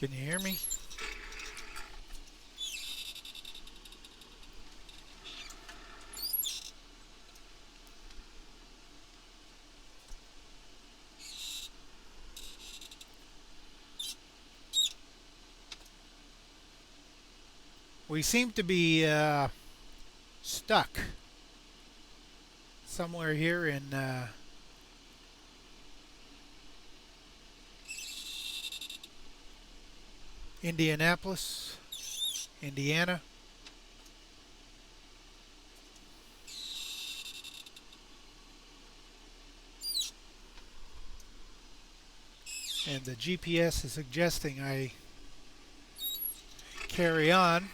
Can you hear me? We seem to be stuck somewhere here in Indianapolis, Indiana. And the GPS is suggesting I carry on.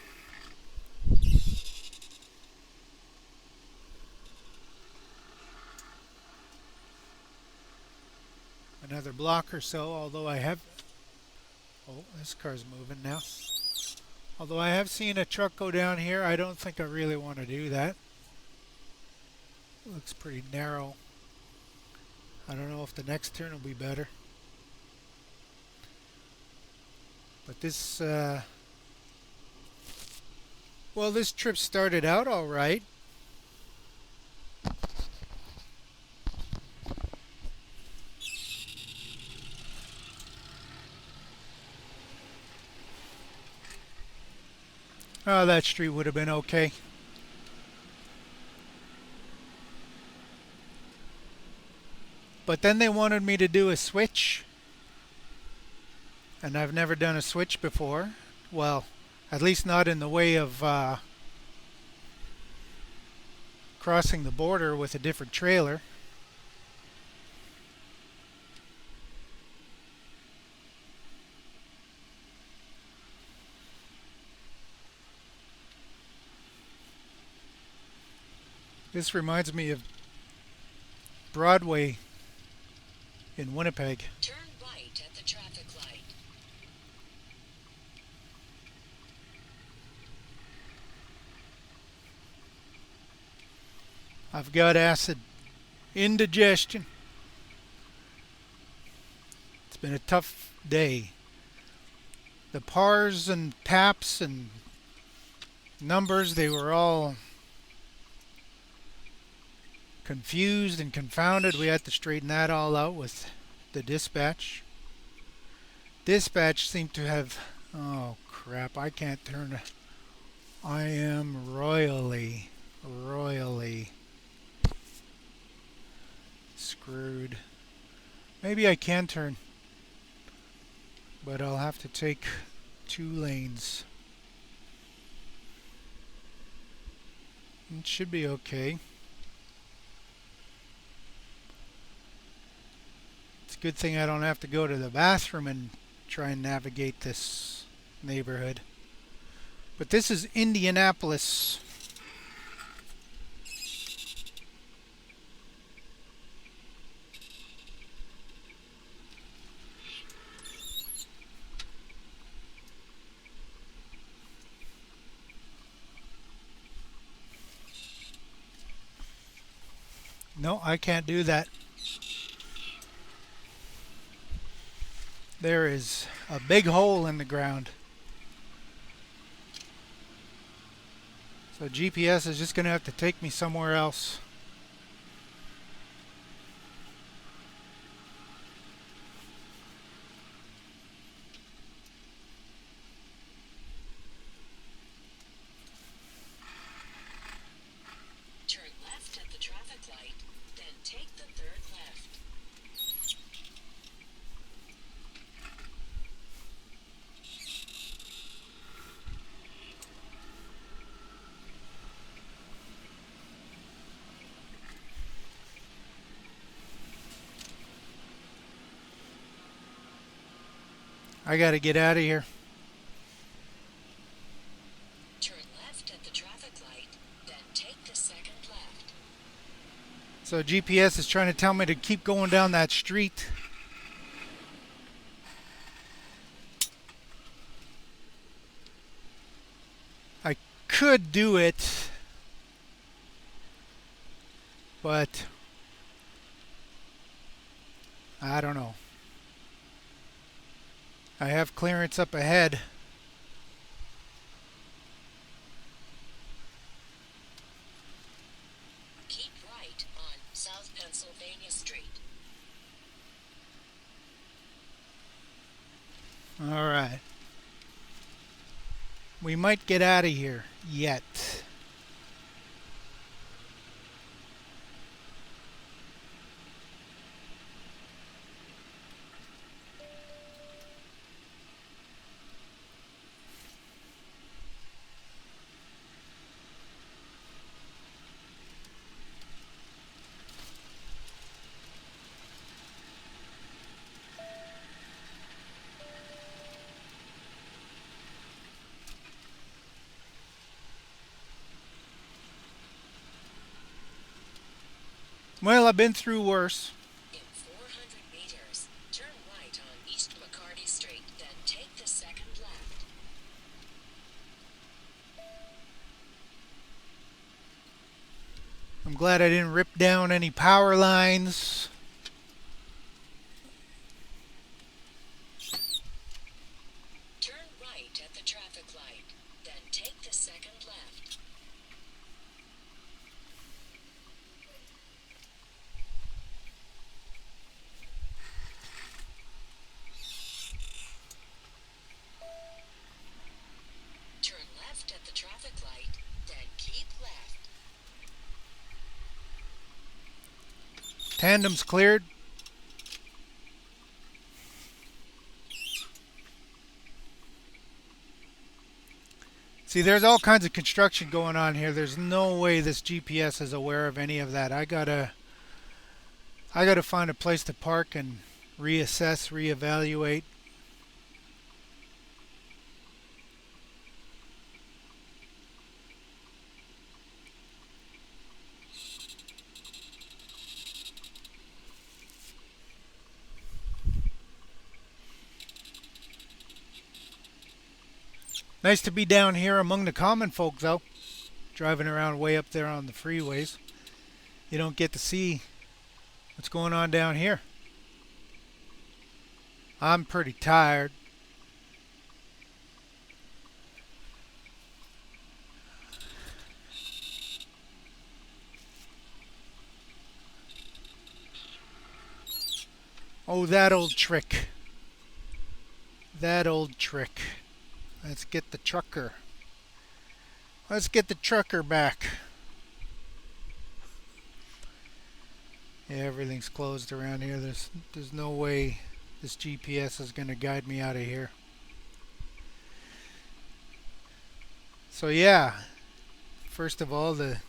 Another block or so, although I have... Oh, this car's moving now. Although I have seen a truck go down here, I don't think I really want to do that. Looks pretty narrow. I don't know if the next turn will be better. But this, well, this trip started out all right. Oh, that street would have been okay. But then they wanted me to do a switch, and I've never done a switch before. Well, at least not in the way of crossing the border with a different trailer. This reminds me of Broadway in Winnipeg. Turn right at the traffic light. I've got acid indigestion. It's been a tough day. The pars and paps and numbers, they were all confused and confounded. We had to straighten that all out with the dispatch. Dispatch seemed to have... Oh crap, I can't turn it. I am royally screwed. Maybe I can turn, but I'll have to take 2 lanes. It should be okay. It's a good thing I don't have to go to the bathroom and try and navigate this neighborhood. But this is Indianapolis. No, I can't do that. There is a big hole in the ground. So GPS is just going to have to take me somewhere else. Turn left at the traffic light, then take the third left. I got to get out of here. Turn left at the traffic light, then take the second left. So GPS is trying to tell me to keep going down that street. I could do it, but I don't know. I have clearance up ahead. Keep right on South Pennsylvania Street. All right. We might get out of here yet. Well, I've been through worse. In 400 meters, turn right on East McCarty Street, then take the second left. I'm glad I didn't rip down any power lines. Turn right at the traffic light, then take the second left. Turn left at the traffic light, then keep left. Tandem's cleared. See, there's all kinds of construction going on here. There's no way this GPS is aware of any of that. I gotta find a place to park and reassess, reevaluate. Nice to be down here among the common folk, though. Driving around way up there on the freeways. You don't get to see what's going on down here. I'm pretty tired. Oh, that old trick. That old trick. Let's get the trucker. Let's get the trucker back. Yeah, everything's closed around here. There's no way this GPS is going to guide me out of here. So yeah, first of all, the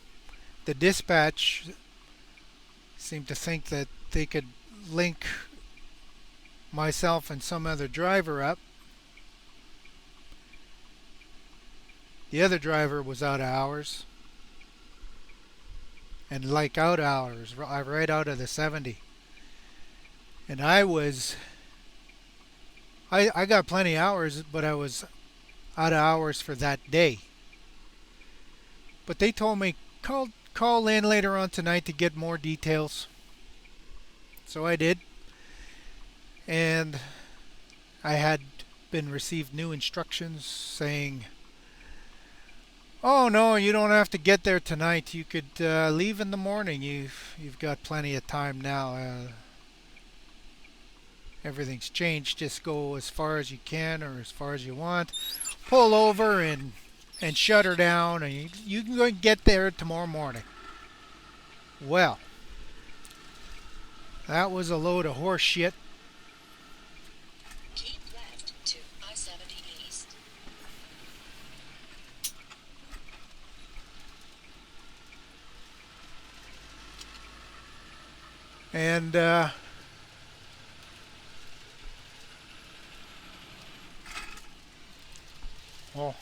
dispatch seemed to think that they could link myself and some other driver up. The other driver was out of hours. And like out of hours, right out of the 70. And I got plenty of hours, but I was out of hours for that day. But they told me call in later on tonight to get more details. So I did. And I had been received new instructions saying, "Oh no, you don't have to get there tonight. You could leave in the morning. You've got plenty of time now. Everything's changed. Just go as far as you can or as far as you want. Pull over and shut her down, and you can go and get there tomorrow morning." Well, that was a load of horse shit. Keep left to I-70 East. And well,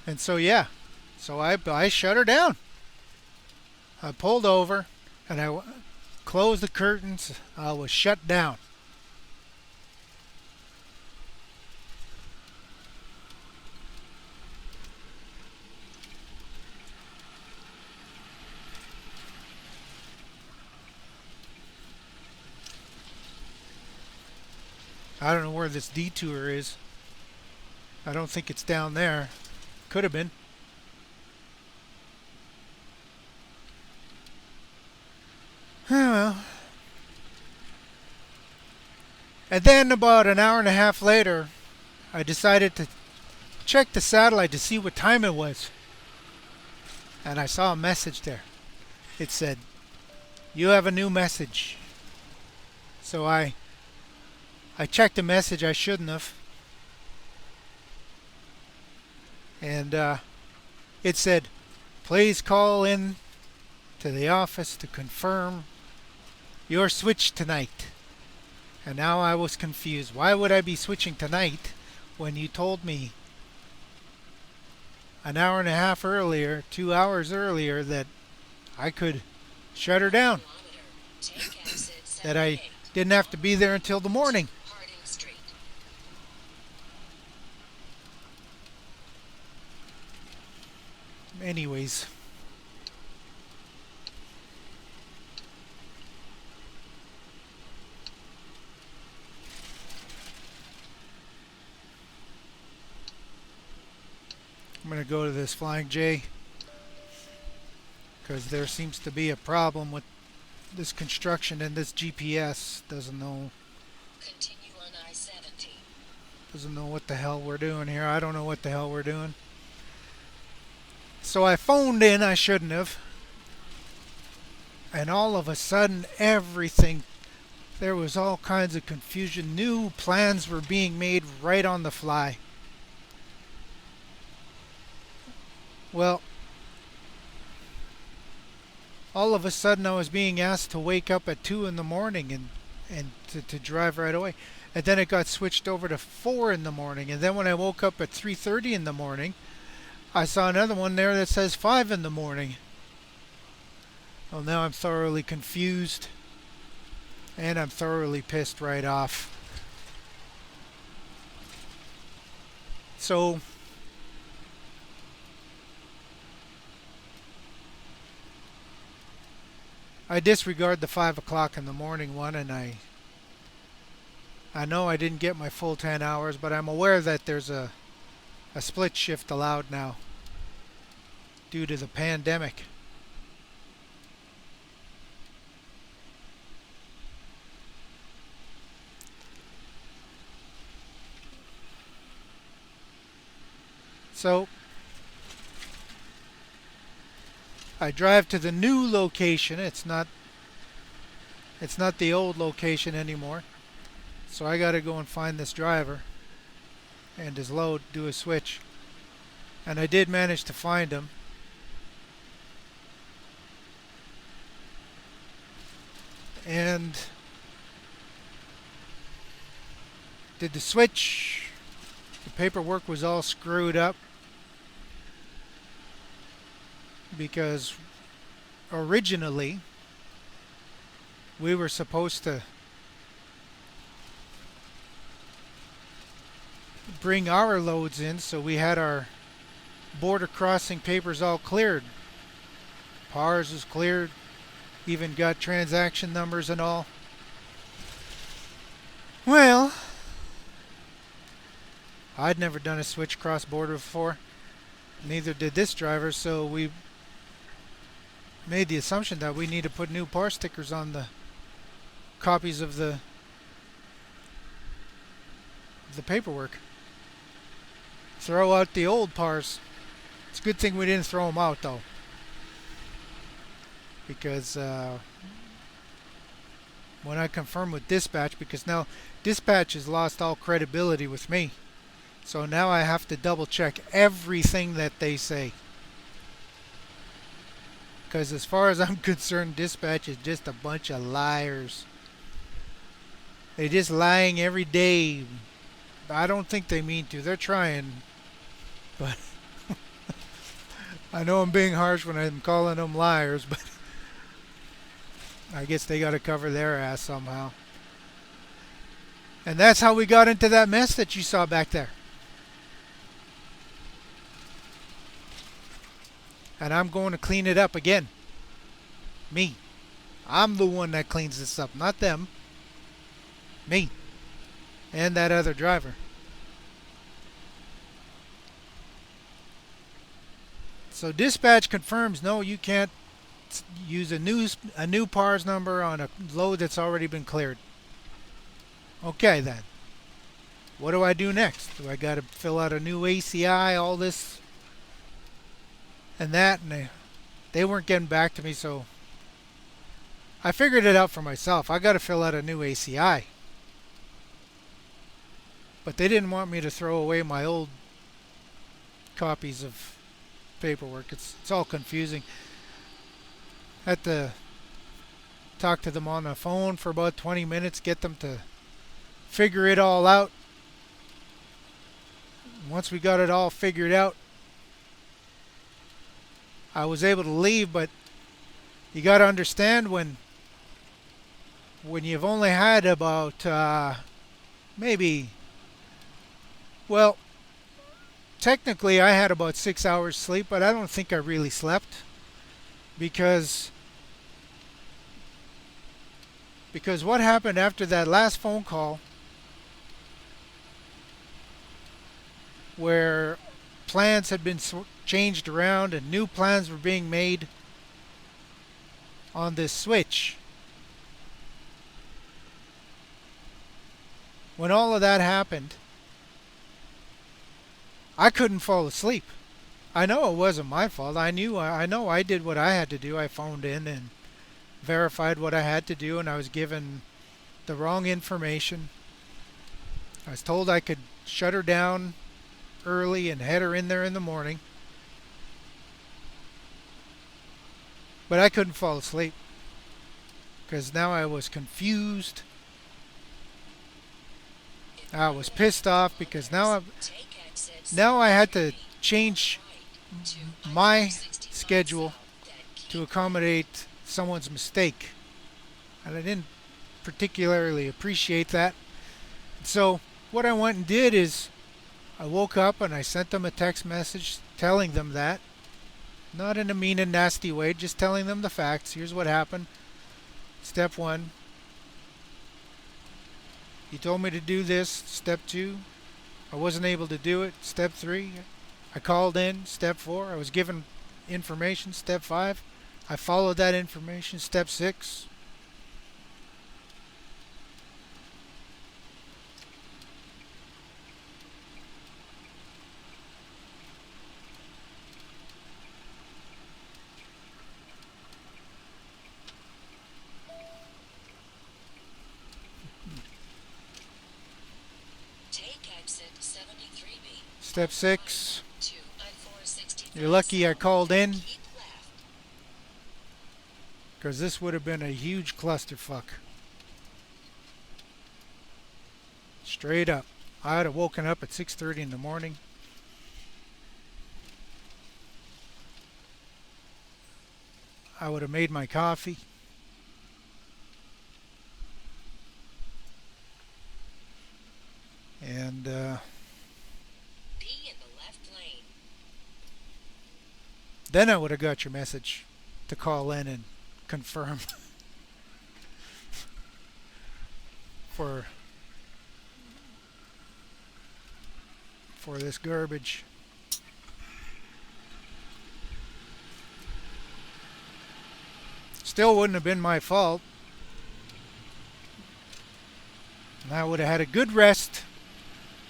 and so yeah, so I shut her down. I pulled over, and I closed the curtains. I was shut down. I don't know where this detour is. I don't think it's down there. Could have been. Well. And then about an hour and a half later, I decided to check the satellite to see what time it was. And I saw a message there. It said, "You have a new message." So I checked the message. I shouldn't have. And it said, "Please call in to the office to confirm your switch tonight." And now I was confused. Why would I be switching tonight when you told me an hour and a half earlier, 2 hours earlier, that I could shut her down? Take exit That I 78 didn't have to be there until the morning. Harding Street. Anyways, I'm going to go to this Flying J because there seems to be a problem with this construction, and this GPS doesn't know Continue on I-70. what the hell we're doing here. I don't know what the hell we're doing. So I phoned in. I shouldn't have. And all of a sudden, everything, there was all kinds of confusion. New plans were being made right on the fly. Well, all of a sudden I was being asked to wake up at 2 in the morning and to drive right away. And then it got switched over to 4 in the morning. And then when I woke up at 3:30 in the morning, I saw another one there that says 5 in the morning. Well, now I'm thoroughly confused. And I'm thoroughly pissed right off. So I disregard the 5 o'clock in the morning one, and I know I didn't get my full 10 hours, but I'm aware that there's a split shift allowed now due to the pandemic. So I drive to the new location. It's not the old location anymore. So I got to go and find this driver and his load, do a switch. And I did manage to find him. And did the switch. The paperwork was all screwed up because originally we were supposed to bring our loads in, so we had our border crossing papers all cleared. PARS was cleared, even got transaction numbers and all. Well, I'd never done a switch cross border before. Neither did this driver, so we made the assumption that we need to put new PAR stickers on the copies of the paperwork. Throw out the old PARs. It's a good thing we didn't throw them out, though, because when I confirmed with dispatch, because now dispatch has lost all credibility with me, so now I have to double check everything that they say. Because as far as I'm concerned, dispatch is just a bunch of liars. They're just lying every day. I don't think they mean to. They're trying. But I know I'm being harsh when I'm calling them liars, but I guess they got to cover their ass somehow. And that's how we got into that mess that you saw back there. And I'm going to clean it up again. Me. I'm the one that cleans this up, not them. Me. and that other driver. So dispatch confirms, no, you can't use a new PARS number on a load that's already been cleared. Okay then. What do I do next? Do I got to fill out a new ACI, all this and that? And they weren't getting back to me, so I figured it out for myself. I got to fill out a new ACI. But they didn't want me to throw away my old copies of paperwork. It's all confusing. I had to talk to them on the phone for about 20 minutes, get them to figure it all out. Once we got it all figured out, I was able to leave. But you got to understand, when you've only had about maybe, well, technically I had about 6 hours sleep, but I don't think I really slept because what happened after that last phone call, where plans had been changed around and new plans were being made on this switch. When all of that happened, I couldn't fall asleep. I know it wasn't my fault. I know I did what I had to do. I phoned in and verified what I had to do, and I was given the wrong information. I was told I could shut her down early and head her in there in the morning. But I couldn't fall asleep because now I was confused. I was pissed off because now I had to change my schedule to accommodate someone's mistake. And I didn't particularly appreciate that. So what I went and did is I woke up and I sent them a text message telling them that. Not in a mean and nasty way, just telling them the facts. Here's what happened. Step 1. You told me to do this. Step 2. I wasn't able to do it. Step 3. I called in. Step 4. I was given information. Step 5. I followed that information. Step 6. Step 6. You're lucky I called in, because this would have been a huge clusterfuck. Straight up. I'd have woken up at 6:30 in the morning. I would have made my coffee. And then I would have got your message to call in and confirm for this garbage. Still wouldn't have been my fault. And I would have had a good rest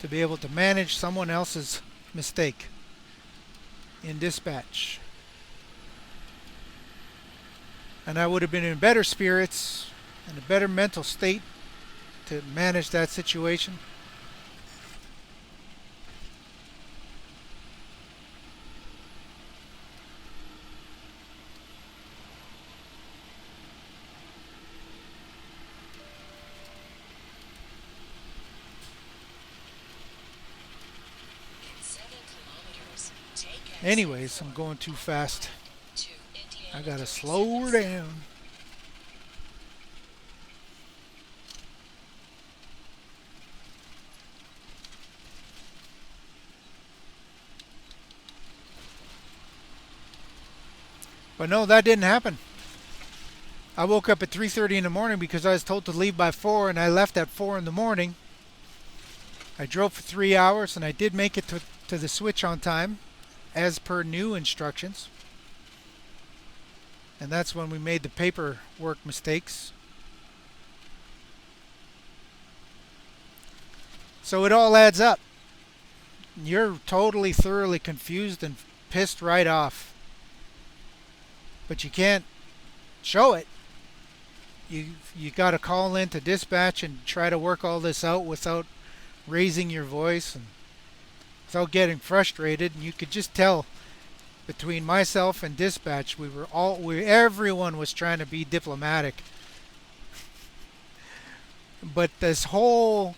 to be able to manage someone else's mistake in dispatch. And I would have been in better spirits and a better mental state to manage that situation. Anyways, I'm going too fast. I gotta slow her down. But no, that didn't happen. I woke up at 3:30 in the morning because I was told to leave by 4, and I left at 4 in the morning. I drove for 3 hours and I did make it to the switch on time as per new instructions. And that's when we made the paperwork mistakes. So it all adds up. You're totally, thoroughly confused and pissed right off. But you can't show it. You got to call in to dispatch and try to work all this out without raising your voice and without getting frustrated. And you could just tell between myself and dispatch, everyone was trying to be diplomatic. But this whole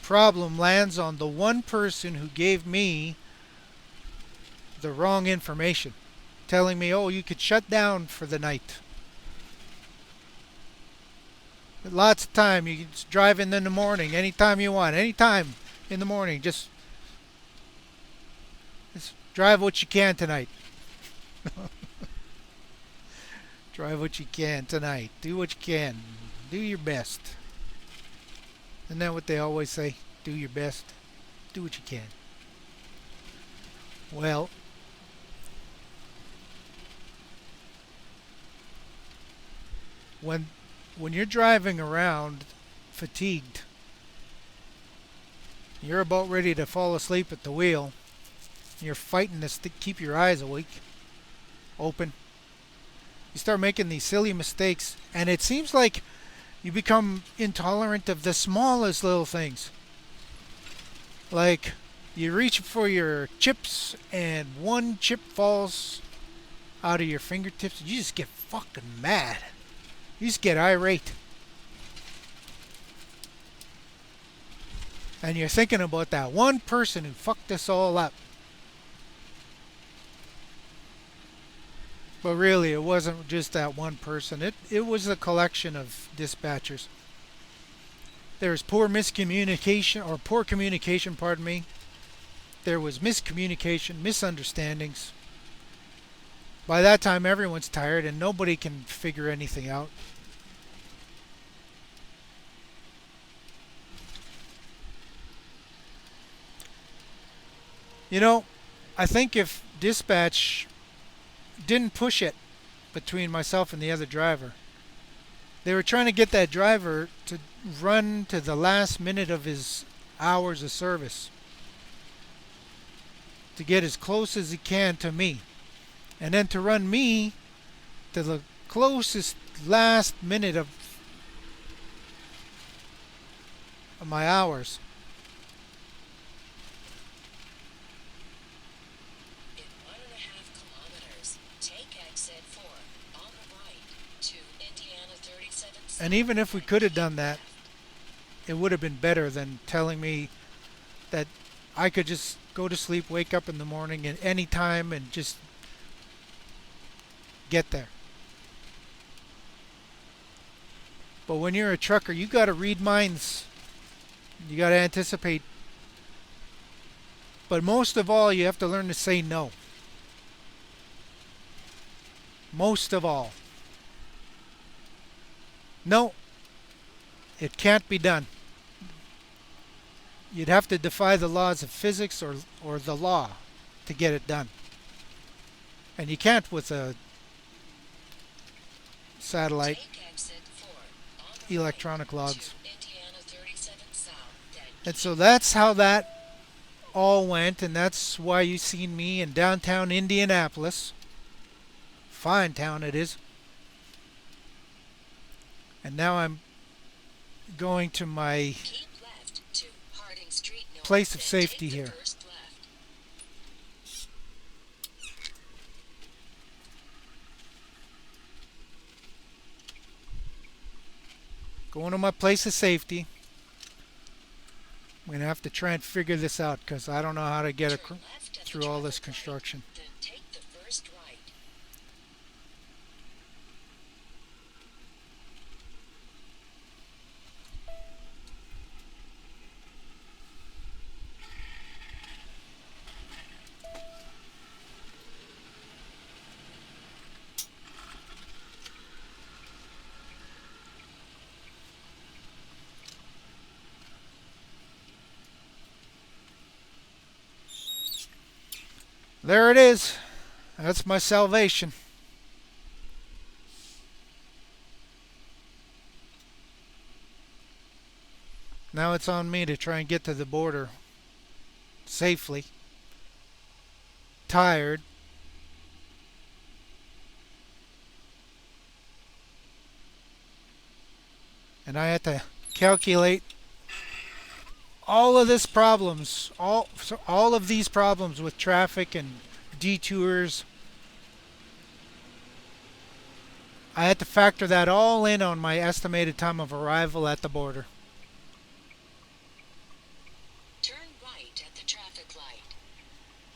problem lands on the one person who gave me the wrong information, telling me, oh, you could shut down for the night. Lots of time. You can just drive in the morning anytime you want. Anytime in the morning. Just drive what you can tonight. Drive what you can tonight. Do what you can. Do your best. Isn't that what they always say? Do your best. Do what you can. Well, when you're driving around fatigued, you're about ready to fall asleep at the wheel, you're fighting to keep your eyes awake, open, you start making these silly mistakes, and it seems like you become intolerant of the smallest little things. Like, you reach for your chips and one chip falls out of your fingertips, and you just get fucking mad. You just get irate. And you're thinking about that one person who fucked us all up. But really, it wasn't just that one person. It was a collection of dispatchers. There was poor communication, pardon me. There was miscommunication, misunderstandings. By that time, everyone's tired and nobody can figure anything out. You know, I think if dispatch didn't push it between myself and the other driver, they were trying to get that driver to run to the last minute of his hours of service, to get as close as he can to me, and then to run me to the closest last minute of my hours. In 1.5 kilometers, take exit 4 on the right to Indiana 37 And even if we could have done that, it would have been better than telling me that I could just go to sleep, wake up in the morning at any time and just get there. But when you're a trucker, you got to read minds. You got to anticipate. But most of all, you have to learn to say no. Most of all. No, it can't be done. You'd have to defy the laws of physics or the law to get it done. And you can't with a satellite electronic logs. And so that's how that all went, and that's why you seen me in downtown Indianapolis. Fine town it is. And now I'm going to my place of safety here. Going to my place of safety. I'm going to have to try and figure this out because I don't know how to get through all this construction. There it is. That's my salvation. Now it's on me to try and get to the border safely. Tired. And I had to calculate all of this problems, all of these problems with traffic and detours. I had to factor that all in on my estimated time of arrival at the border.